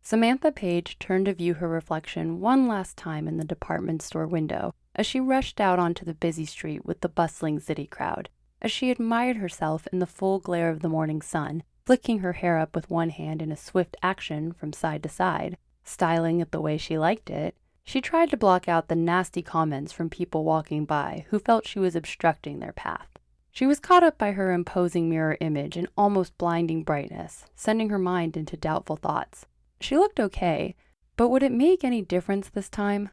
Samantha Page turned to view her reflection one last time in the department store window as she rushed out onto the busy street with the bustling city crowd. As she admired herself in the full glare of the morning sun, flicking her hair up with one hand in a swift action from side to side, styling it the way she liked it, she tried to block out the nasty comments from people walking by who felt she was obstructing their path. She was caught up by her imposing mirror image in almost blinding brightness, sending her mind into doubtful thoughts. She looked okay, but would it make any difference this time?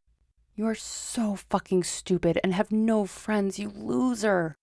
"You are so fucking stupid and have no friends, you loser."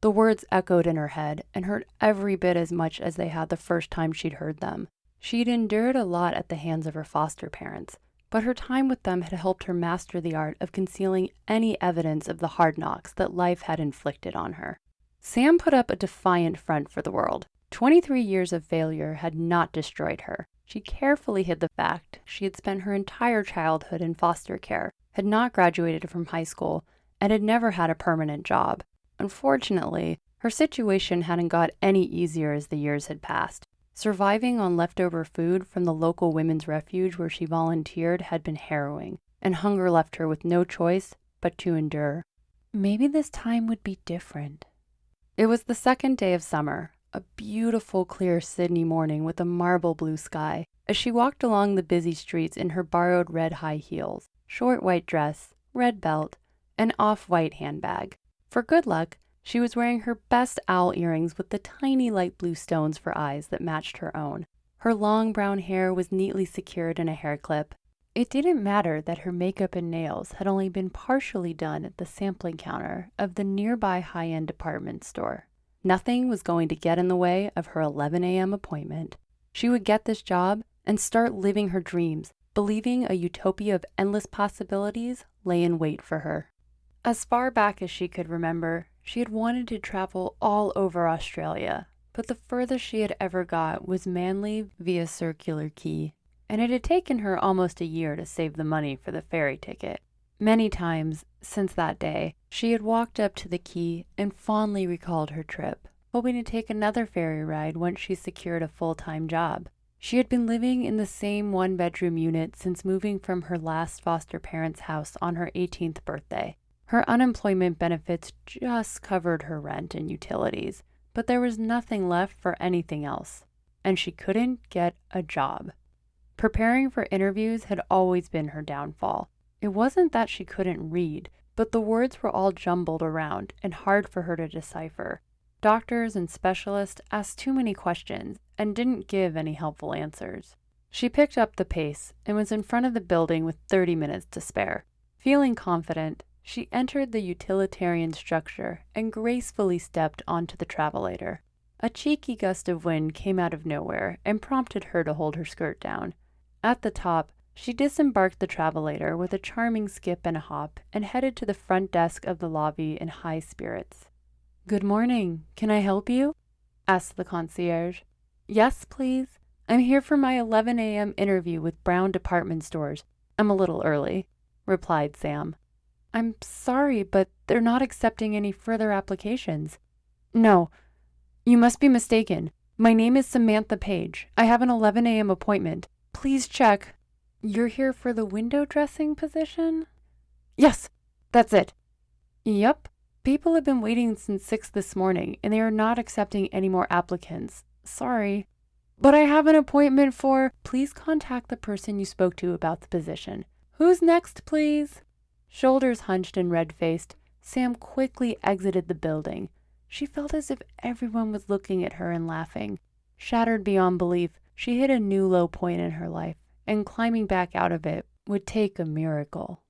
The words echoed in her head and hurt every bit as much as they had the first time she'd heard them. She'd endured a lot at the hands of her foster parents, but her time with them had helped her master the art of concealing any evidence of the hard knocks that life had inflicted on her. Sam put up a defiant front for the world. 23 years of failure had not destroyed her. She carefully hid the fact she had spent her entire childhood in foster care, had not graduated from high school, and had never had a permanent job. Unfortunately, her situation hadn't got any easier as the years had passed. Surviving on leftover food from the local women's refuge where she volunteered had been harrowing, and hunger left her with no choice but to endure. Maybe this time would be different. It was the second day of summer, a beautiful, clear Sydney morning with a marble blue sky, as she walked along the busy streets in her borrowed red high heels, short white dress, red belt, and off-white handbag. For good luck, she was wearing her best owl earrings with the tiny light blue stones for eyes that matched her own. Her long brown hair was neatly secured in a hair clip. It didn't matter that her makeup and nails had only been partially done at the sampling counter of the nearby high-end department store. Nothing was going to get in the way of her 11 a.m. appointment. She would get this job and start living her dreams, believing a utopia of endless possibilities lay in wait for her. As far back as she could remember, she had wanted to travel all over Australia, but the furthest she had ever got was Manly via Circular Quay, and it had taken her almost a year to save the money for the ferry ticket. Many times since that day, she had walked up to the quay and fondly recalled her trip, hoping to take another ferry ride once she secured a full-time job. She had been living in the same one-bedroom unit since moving from her last foster parents' house on her 18th birthday. Her unemployment benefits just covered her rent and utilities, but there was nothing left for anything else, and she couldn't get a job. Preparing for interviews had always been her downfall. It wasn't that she couldn't read, but the words were all jumbled around and hard for her to decipher. Doctors and specialists asked too many questions and didn't give any helpful answers. She picked up the pace and was in front of the building with 30 minutes to spare. Feeling confident, she entered the utilitarian structure and gracefully stepped onto the travelator. A cheeky gust of wind came out of nowhere and prompted her to hold her skirt down. At the top, she disembarked the travelator with a charming skip and a hop and headed to the front desk of the lobby in high spirits. "Good morning. Can I help you?" asked the concierge. "Yes, please. I'm here for my 11 a.m. interview with Brown Department Stores. I'm a little early," replied Sam. "I'm sorry, but they're not accepting any further applications." "No, you must be mistaken. My name is Samantha Page. I have an 11 a.m. appointment. Please check." "You're here for the window dressing position?" "Yes, that's it." "Yep. People have been waiting since 6 this morning, and they are not accepting any more applicants. Sorry. But I have an appointment for—" "Please contact the person you spoke to about the position." "Who's next, please?" Shoulders hunched and red-faced, Sam quickly exited the building. She felt as if everyone was looking at her and laughing. Shattered beyond belief, she hit a new low point in her life, and climbing back out of it would take a miracle.